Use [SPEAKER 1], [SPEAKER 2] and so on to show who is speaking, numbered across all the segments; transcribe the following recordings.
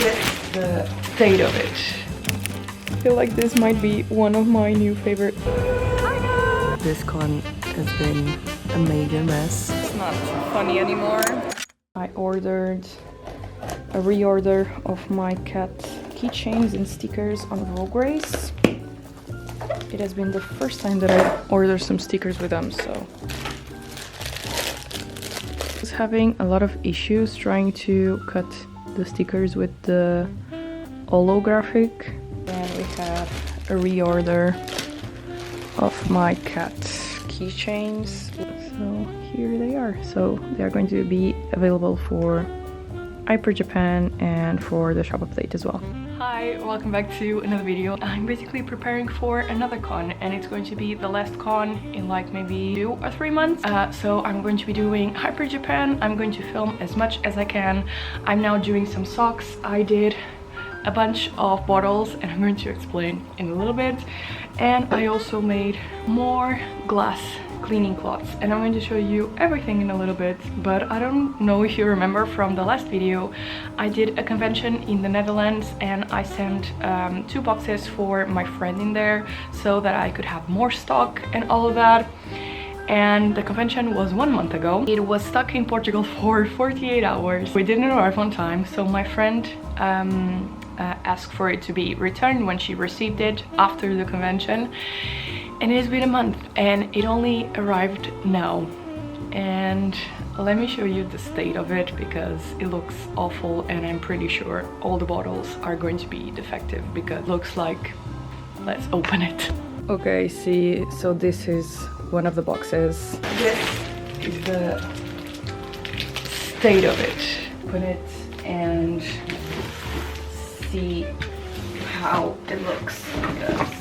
[SPEAKER 1] This the state of it. I feel like this might be one of my new favorite. This con has been a major mess. It's not funny anymore. I ordered a reorder of my cat keychains and stickers on Race. It has been the first time that I ordered some stickers with them, so I was having a lot of issues trying to cut the stickers with the holographic, and we have a reorder of my cat keychains. So here they are. So they are going to be available for Hyper Japan and for the shop update as well. Hi, welcome back to another video. I'm basically preparing for another con, and it's going to be the last con in like maybe 2 or 3 months. So I'm going to be doing Hyper Japan. I'm going to film as much as I can. I'm now doing some socks. I did a bunch of bottles, and I'm going to explain in a little bit. And I also made more glass cleaning cloths, and I'm going to show you everything in a little bit. But I don't know if you remember from the last video, I did a convention in the Netherlands, and I sent 2 boxes for my friend in there so that I could have more stock and all of that. And the convention was 1 month ago. It was stuck in Portugal for 48 hours. We didn't arrive on time, so my friend asked for it to be returned when she received it after the convention. And it's been a month, and it only arrived now. And let me show you the state of it, because it looks awful, and I'm pretty sure all the bottles are going to be defective, because it looks like... Let's open it. Okay, see, so this is one of the boxes. This is the state of it. Open it and see how it looks. Because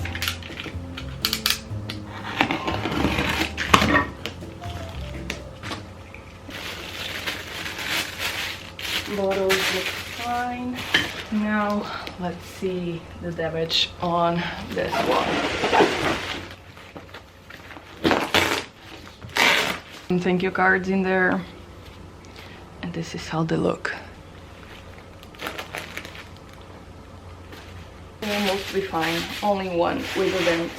[SPEAKER 1] bottles look fine. Now let's see the damage on this one. Some thank you cards in there, and this is how they look. They're mostly fine, only one with a dent.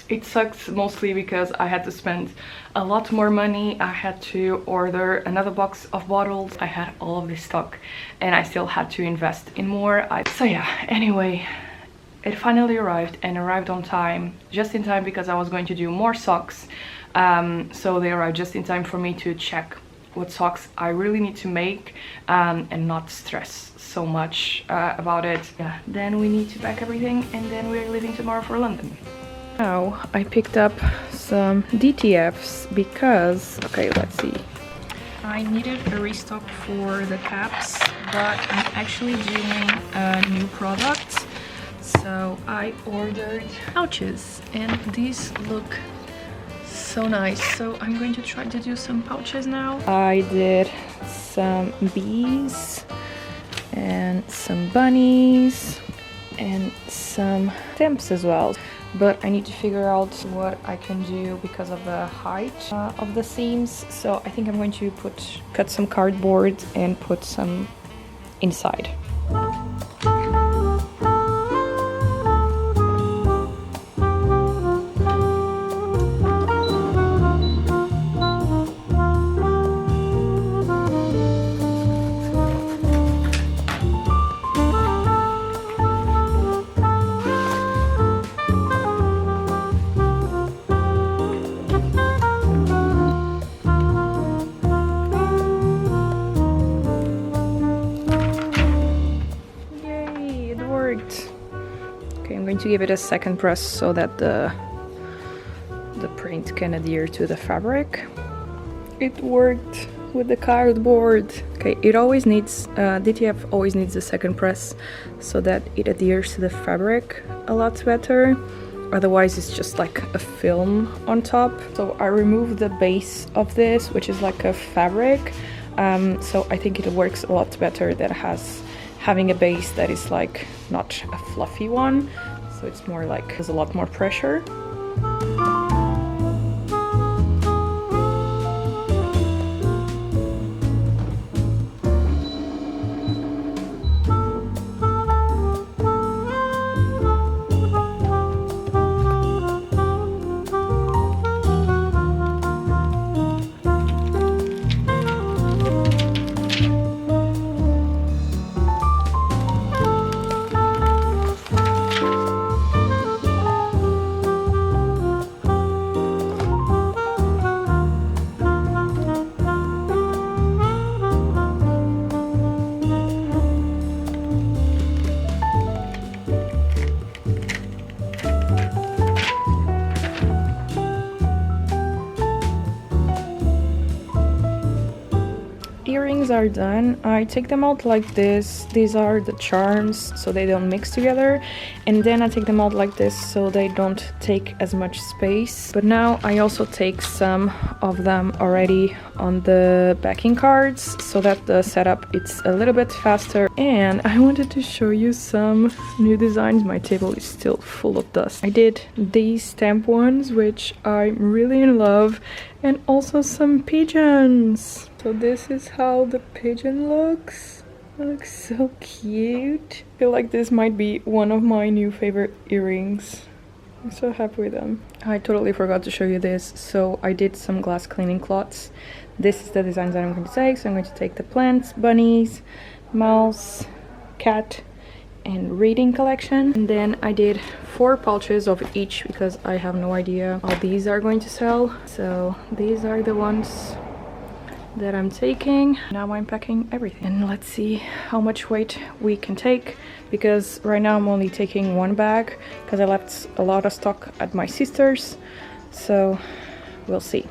[SPEAKER 1] It sucks mostly because I had to spend a lot more money. I had to order another box of bottles. I had all of this stock, and I still had to invest in more. So yeah, anyway, it finally arrived, and arrived on time, just in time, because I was going to do more socks. So they arrived just in time for me to check what socks I really need to make, and not stress so much about it. Yeah, then we need to pack everything, and then we're leaving tomorrow for London. Now I picked up some DTFs because, okay, let's see. I needed a restock for the caps, but I'm actually doing a new product. So I ordered pouches, and these look so nice. So I'm going to try to do some pouches now. I did some bees and some bunnies and some stamps as well. But I need to figure out what I can do because of the height of the seams. So I think I'm going to cut some cardboard and put some inside. To give it a second press so that the print can adhere to the fabric. It worked with the cardboard. Okay, it always needs DTF always needs a second press so that it adheres to the fabric a lot better. Otherwise it's just like a film on top. So I removed the base of this, which is like a fabric. So I think it works a lot better that having a base that is like not a fluffy one. So it's more like there's a lot more pressure. are done, I take them out like this. These are the charms, so they don't mix together. And then I take them out like this, so they don't take as much space. But now I also take some of them already on the backing cards, so that the setup it's a little bit faster. And I wanted to show you some new designs. My table is still full of dust. I did these stamp ones, which I'm really in love, and also some pigeons. So this is how the pigeon looks. It looks so cute. I feel like this might be one of my new favorite earrings. I'm so happy with them. I totally forgot to show you this. So I did some glass cleaning cloths. This is the designs that I'm going to take. So I'm going to take the plants, bunnies, mouse, cat, and reading collection. And then I did 4 pouches of each because I have no idea how these are going to sell. So these are the ones that I'm taking. Now I'm packing everything. And let's see how much weight we can take, because right now I'm only taking 1 bag because I left a lot of stock at my sister's. So we'll see.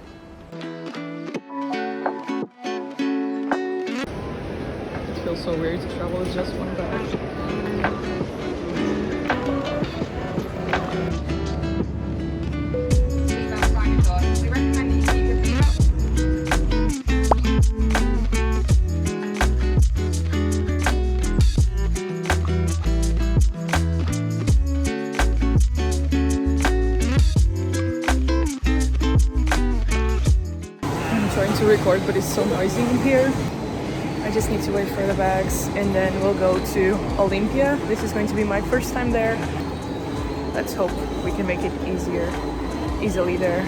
[SPEAKER 1] It feels so weird to travel with just 1 bag. To record, but it's so noisy in here. I just need to wait for the bags and then we'll go to Olympia. This is going to be my first time there. Let's hope we can make it easily there.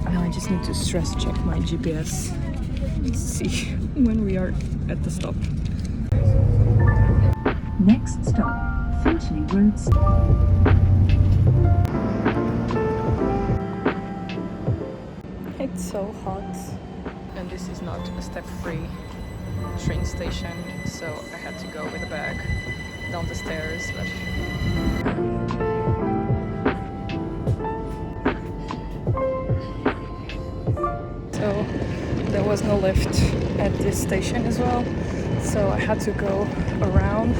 [SPEAKER 1] Now I just need to stress check my GPS and see when we are at the stop.
[SPEAKER 2] Next stop, Finchley Road.
[SPEAKER 1] It's so hot. And this is not a step-free train station, so I had to go with a bag down the stairs. So there was no lift at this station as well, so I had to go around.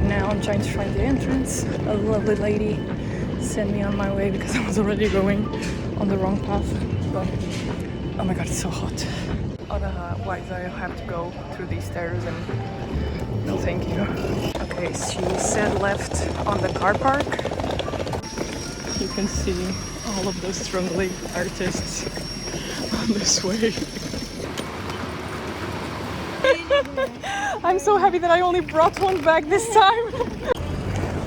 [SPEAKER 1] Now I'm trying to find the entrance. A lovely lady sent me on my way because I was already going on the wrong path. But oh my god, it's so hot. Ahah, why do I have to go through these stairs? And no thank you. Okay, she said left on the car park. You can see all of those struggling artists on this way. I'm so happy that I only brought 1 bag this time.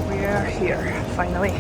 [SPEAKER 1] We are here, finally.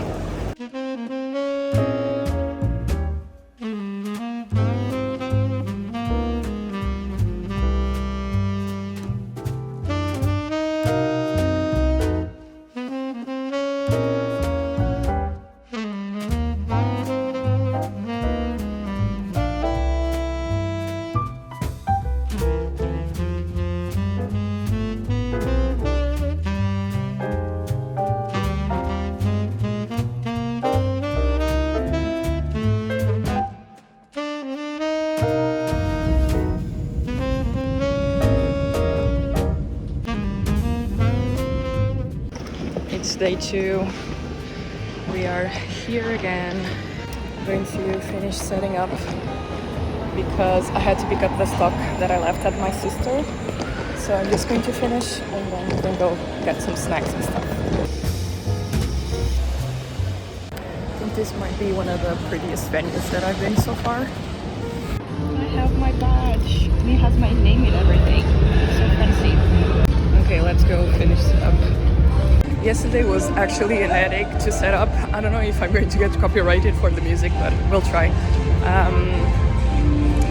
[SPEAKER 1] It's day 2. We are here again. I'm going to finish setting up because I had to pick up the stock that I left at my sister. So I'm just going to finish and then we're going to go get some snacks and stuff. I think this might be one of the prettiest venues that I've been so far. I have my badge and it has my name and everything. It's so fancy. Okay, let's go finish up. Yesterday was actually an headache to set up. I don't know if I'm going to get copyrighted for the music, but we'll try.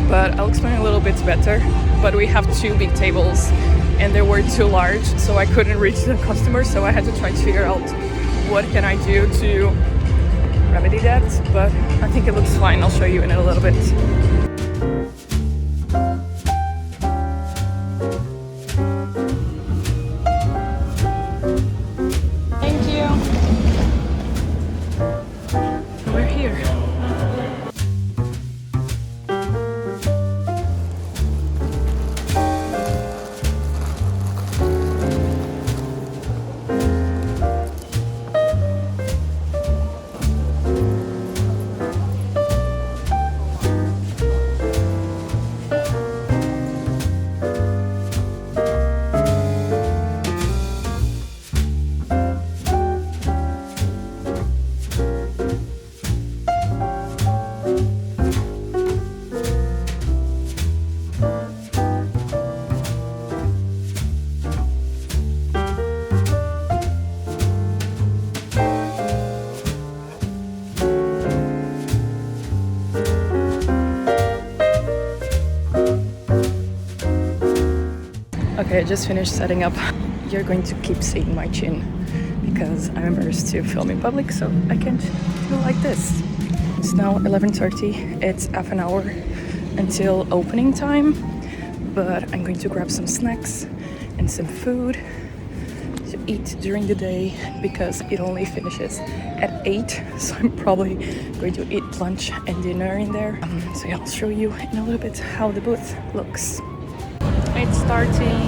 [SPEAKER 1] But I'll explain a little bit better. But we have 2 big tables and they were too large, so I couldn't reach the customers, so I had to try to figure out what can I do to remedy that. But I think it looks fine. I'll show you in a little bit. Okay, I just finished setting up. You're going to keep seeing my chin because I'm embarrassed to film in public, so I can't do like this. It's now 11:30. It's half an hour until opening time, but I'm going to grab some snacks and some food to eat during the day because it only finishes at 8, so I'm probably going to eat lunch and dinner in there. So yeah, I'll show you in a little bit how the booth looks. It's starting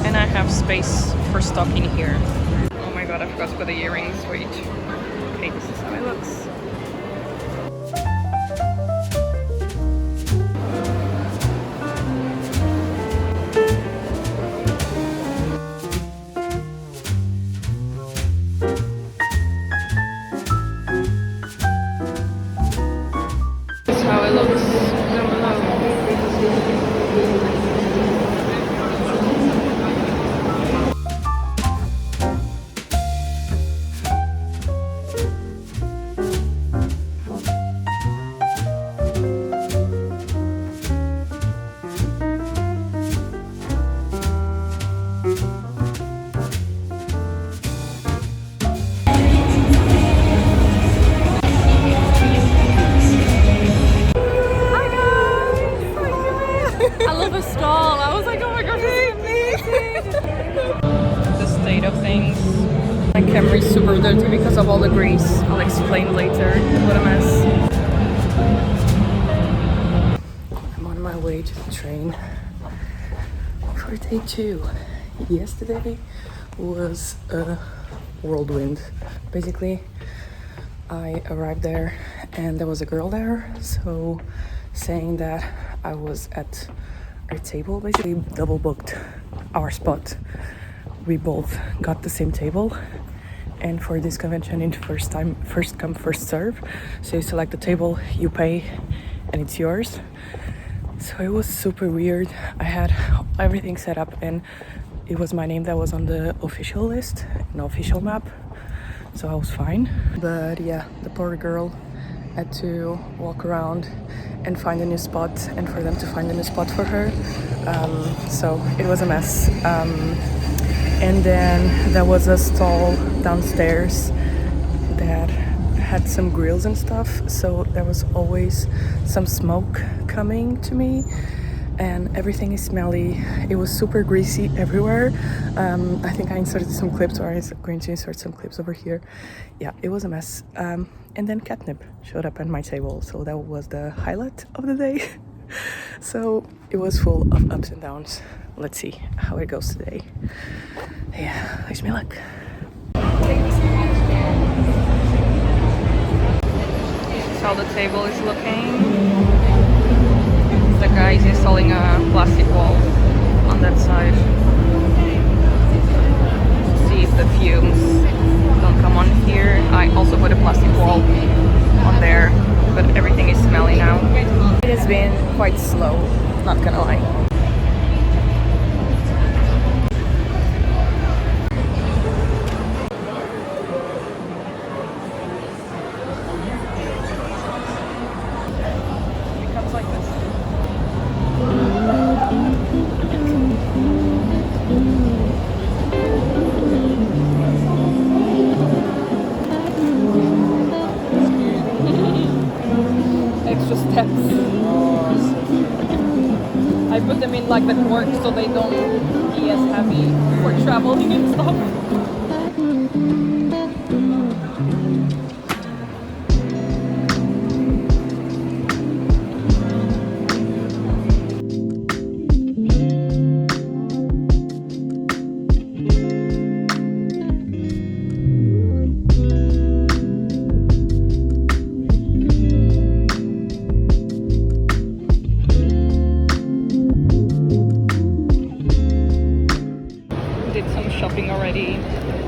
[SPEAKER 1] and I have space for stock in here. Oh my god, I forgot to put the earrings. Wait. Okay, this is how it looks. This is how it looks down below. I love a stall. I was like, oh my gosh, this is amazing. The state of things. My camera is super dirty because of all the grease. I'll explain later. What a mess. I'm on my way to the train for day 2. Yesterday was a whirlwind. Basically, I arrived there and there was a girl there, so saying that I was at our table, basically double booked our spot. We both got the same table, and for this convention it's first come first serve, so you select the table, you pay, and it's yours. So it was super weird. I had everything set up and it was my name that was on the official list, an official map, so I was fine. But yeah, the poor girl had to walk around and find a new spot, and for them to find a new spot for her. So it was a mess. And then there was a stall downstairs that had some grills and stuff, so there was always some smoke coming to me, and everything is smelly. It was super greasy everywhere. I think I inserted some clips, or I'm going to insert some clips over here. Yeah, it was a mess. And then catnip showed up at my table, so that was the highlight of the day. So it was full of ups and downs. Let's see how it goes today. Yeah, wish me luck. This is how the table is looking. The guy is installing a plastic wall on that side. See if the fumes don't come on here. I also put a plastic wall on there, but everything is smelly now. It has been quite slow, not gonna lie. It comes like this. Extra steps. I put them in like the cork so they don't be as heavy for traveling and stuff. Shopping already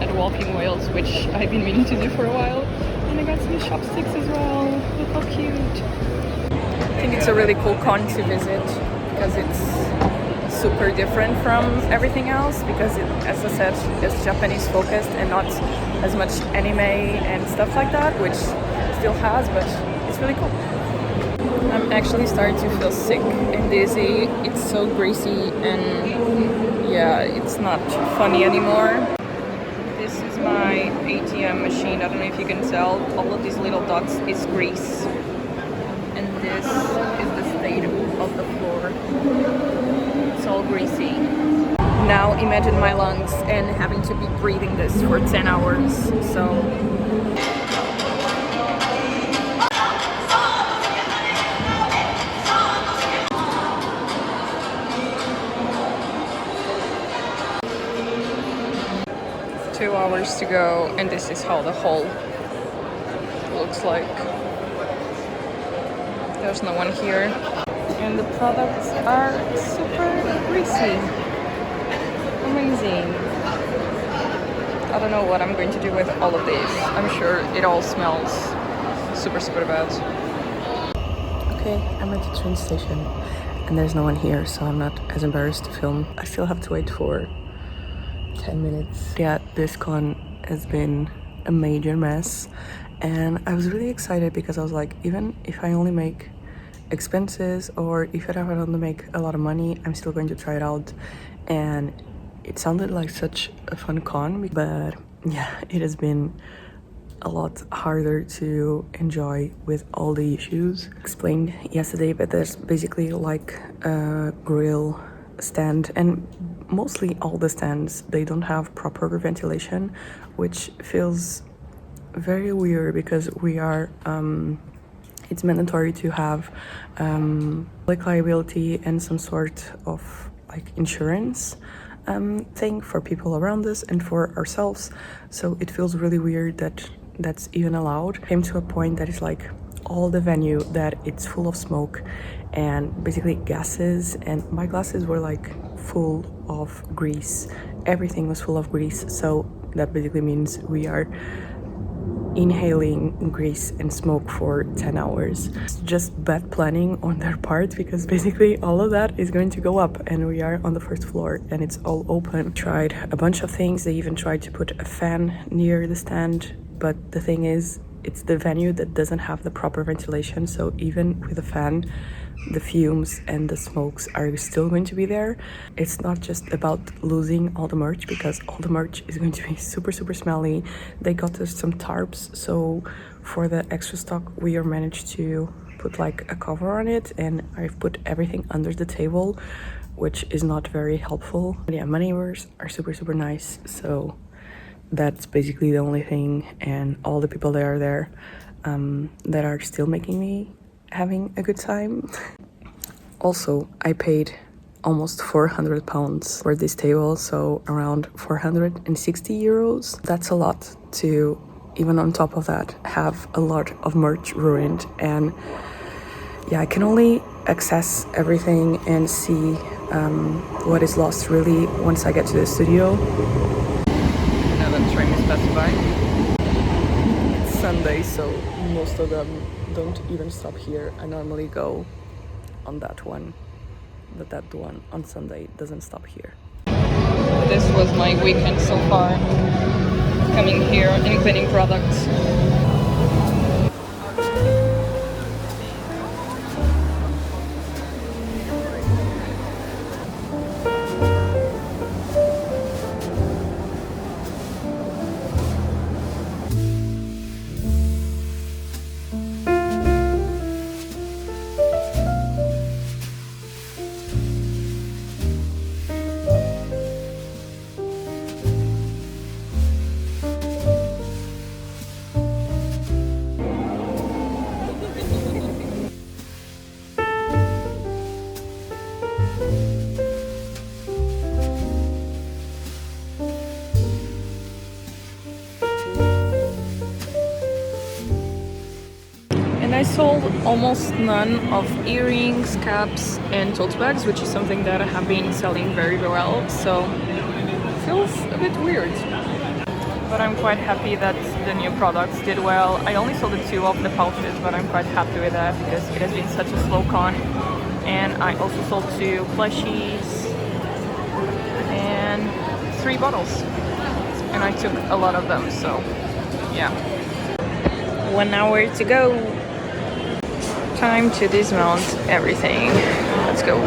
[SPEAKER 1] at Walking Wales, which I've been meaning to do for a while, and I got some chopsticks as well. Look how cute. I think it's a really cool con to visit because it's super different from everything else, because it, as I said, it's Japanese focused and not as much anime and stuff like that, which still has, but it's really cool. I'm actually starting to feel sick and dizzy. It's so greasy and yeah, it's not funny anymore. This is my ATM machine. I don't know if you can tell. All of these little dots is grease. And this is the state of the floor. It's all greasy. Now imagine my lungs and having to be breathing this for 10 hours. So 2 hours to go, and this is how the hole looks like. There's no one here, and the products are super greasy. Amazing. I don't know what I'm going to do with all of these. I'm sure it all smells super bad. Okay, I'm at the train station, and there's no one here, so I'm not as embarrassed to film. I still have to wait for 10 minutes. Yeah, this con has been a major mess, and I was really excited because I was like, even if I only make expenses or if I don't make a lot of money, I'm still going to try it out. And it sounded like such a fun con, but yeah, it has been a lot harder to enjoy with all the issues explained yesterday. But there's basically like a grill stand, and mostly all the stands, they don't have proper ventilation, which feels very weird because we are it's mandatory to have like liability and some sort of like insurance thing for people around us and for ourselves. So it feels really weird that that's even allowed. Came to a point that is like all the venue that it's full of smoke and basically gases, and my glasses were like full of grease. Everything was full of grease, so that basically means we are inhaling grease and smoke for 10 hours. It's just bad planning on their part, because basically all of that is going to go up, and we are on the first floor and it's all open. Tried a bunch of things. They even tried to put a fan near the stand, but the thing is, it's the venue that doesn't have the proper ventilation, so even with a fan, the fumes and the smokes are still going to be there. It's not just about losing all the merch, because all the merch is going to be super smelly. They got us some tarps, so for the extra stock we are managed to put like a cover on it, and I've put everything under the table, which is not very helpful. But yeah, my neighbors are super nice, so that's basically the only thing, and all the people that are there that are still making me having a good time. Also, I paid almost £400 for this table, so around 460 euros. That's a lot to, even on top of that, have a lot of merch ruined. And yeah, I can only access everything and see what is lost really once I get to the studio. Now the train is passing by. It's Sunday, so most of them don't even stop here. I normally go on that one, but that one on Sunday doesn't stop here. This was my weekend so far, coming here and cleaning products. I sold almost none of earrings, caps and tote bags, which is something that I have been selling very well, so it feels a bit weird. But I'm quite happy that the new products did well. I only sold 2 of the pouches, but I'm quite happy with that because it has been such a slow con. And I also sold 2 plushies and 3 bottles. And I took a lot of them, so yeah. 1 hour to go. Time to dismount everything. Let's go.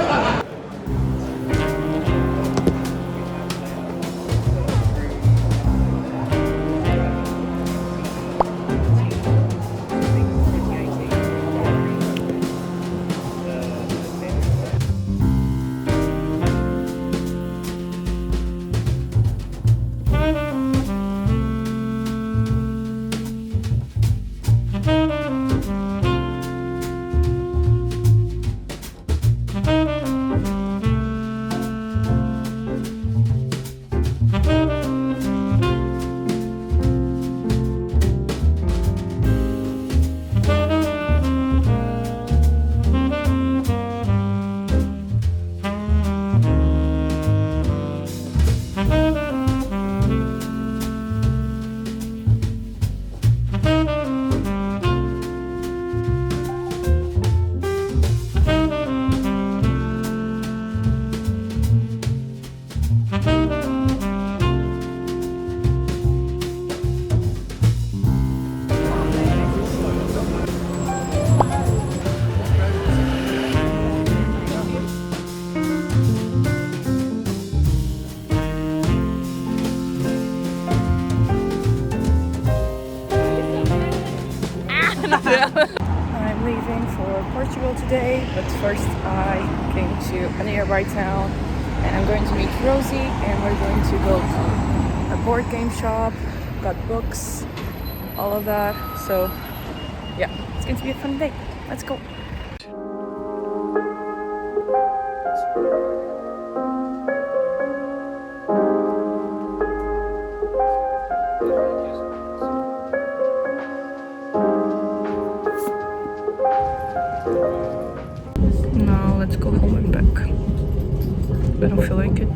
[SPEAKER 1] I'm leaving for Portugal today, but first I came to a nearby town and I'm going to meet Rosie and we're going to go to a board game shop, got books, all of that. So yeah, it's going to be a fun day. Let's go. Now let's go home and back. I don't feel like it.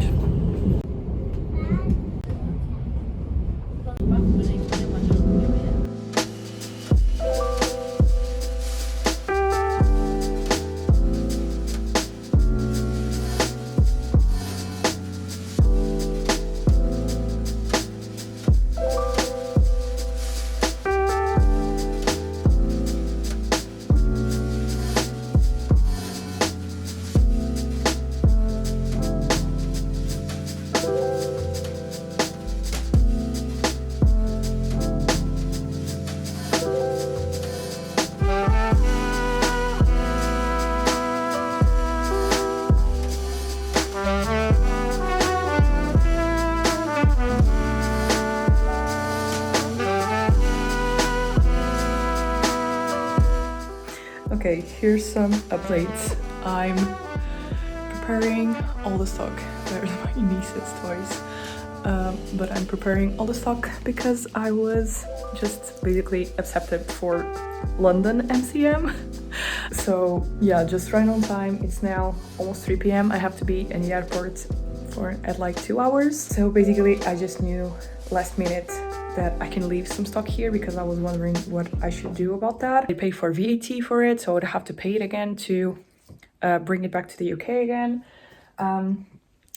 [SPEAKER 1] Okay, here's some updates. I'm preparing all the stock. There's my niece's toys. But I'm preparing all the stock because I was just basically accepted for London MCM. So yeah, just right on time. It's now almost 3 p.m. I have to be in the airport at like 2 hours. So basically I just knew last minute that I can leave some stock here because I was wondering what I should do about that. I pay for VAT for it, so I'd have to pay it again to bring it back to the UK again.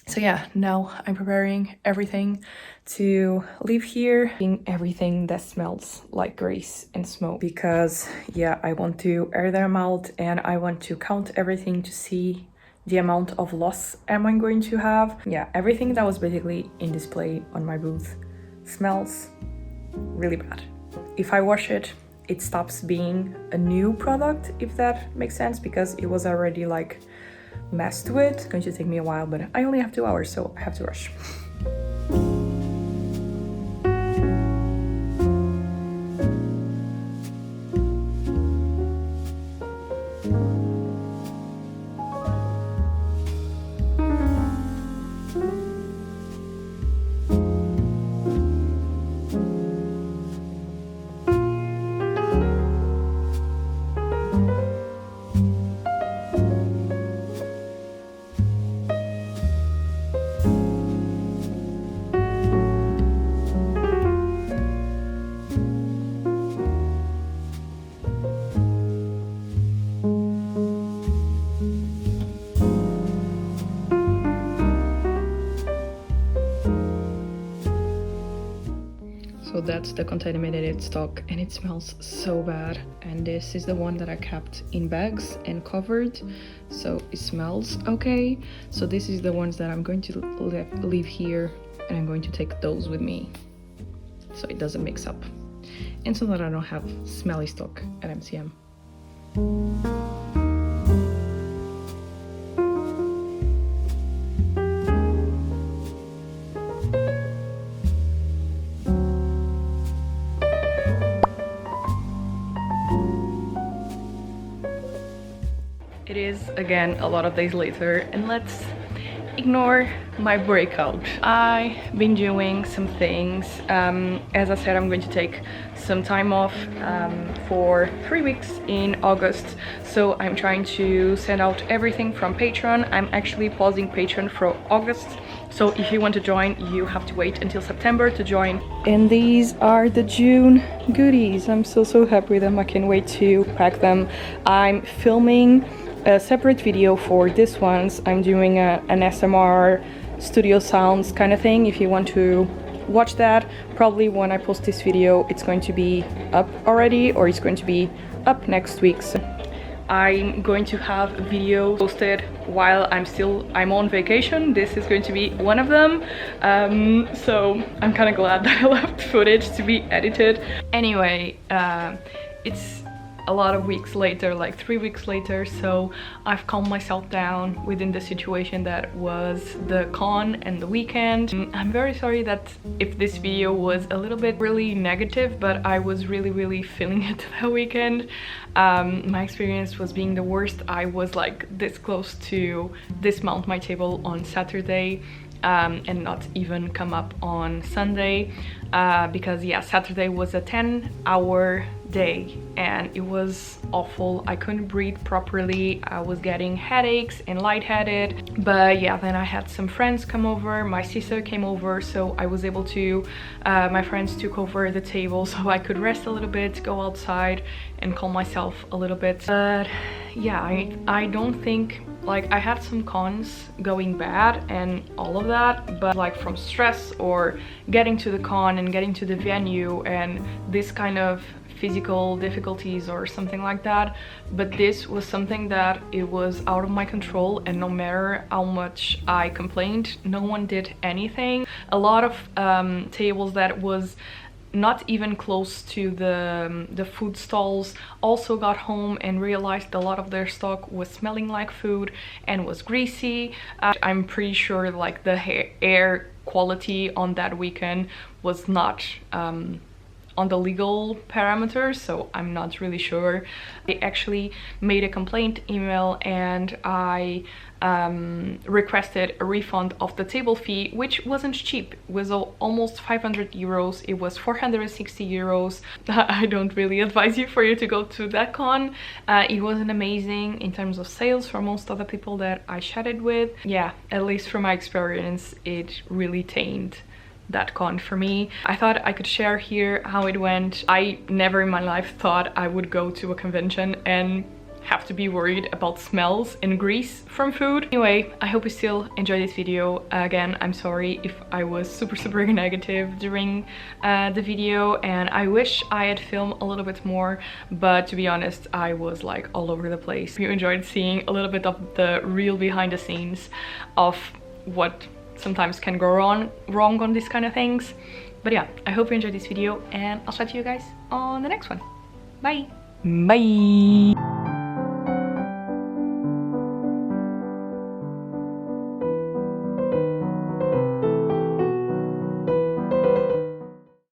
[SPEAKER 1] So yeah, now I'm preparing everything to leave here. Everything that smells like grease and smoke because yeah, I want to air them out and I want to count everything to see the amount of loss am I going to have. Yeah, everything that was basically in display on my booth smells really bad. If I wash it, it stops being a new product, if that makes sense, because it was already like messed with. It's going to take me a while, but I only have 2 hours, so I have to rush. that's the contaminated stock and it smells so bad. And this is the one that I kept in bags and covered, so it smells okay. So this is the ones that I'm going to leave here, and I'm going to take those with me so it doesn't mix up, and so that I don't have smelly stock at MCM. It is again a lot of days later, and let's ignore my breakout. I've been doing some things. As I said, I'm going to take some time off for 3 weeks in August, so I'm trying to send out everything from Patreon. I'm actually pausing Patreon for August, so if you want to join, you have to wait until September to join. And these are the June goodies. I'm so happy with them. I can't wait to pack them. I'm filming a separate video for this ones. I'm doing an SMR studio sounds kind of thing. If you want to watch that, probably when I post this video it's going to be up already, or it's going to be up next week. So I'm going to have video posted while I'm on vacation. This is going to be one of them. So I'm kind of glad that I left footage to be edited. Anyway, it's a lot of weeks later, like 3 weeks later, so I've calmed myself down within the situation that was the con and the weekend. I'm very sorry that if this video was a little bit really negative, but I was really feeling it that weekend. My experience was being the worst. I was like this close to dismount my table on Saturday and not even come up on Sunday, because yeah, Saturday was a 10-hour day and it was awful. I couldn't breathe properly. I was getting headaches and lightheaded. But yeah, then I had some friends come over. My sister came over, so I was able to my friends took over the table so I could rest a little bit, go outside and calm myself a little bit. But yeah, I don't think, like, I had some cons going bad and all of that, but like from stress or getting to the con and getting to the venue and this kind of physical difficulties or something like that. But this was something that it was out of my control, and no matter how much I complained, no one did anything. A lot of tables that was not even close to the food stalls also got home and realized a lot of their stock was smelling like food and was greasy. I'm pretty sure like the air quality on that weekend was not on the legal parameters, so I'm not really sure. I actually made a complaint email and I requested a refund of the table fee, which wasn't cheap. It was almost 500 euros. It was 460 euros. I don't really advise you to go to that con. It wasn't amazing in terms of sales for most other people that I chatted with. Yeah, at least from my experience, it really tainted that con for me. I thought I could share here how it went. I never in my life thought I would go to a convention and have to be worried about smells and grease from food. Anyway, I hope you still enjoyed this video. Again, I'm sorry if I was super negative during the video, and I wish I had filmed a little bit more, but to be honest, I was like all over the place. If you enjoyed seeing a little bit of the real behind the scenes of what sometimes can go wrong on these kind of things. But yeah, I hope you enjoyed this video, and I'll chat to you guys on the next one. Bye! Bye!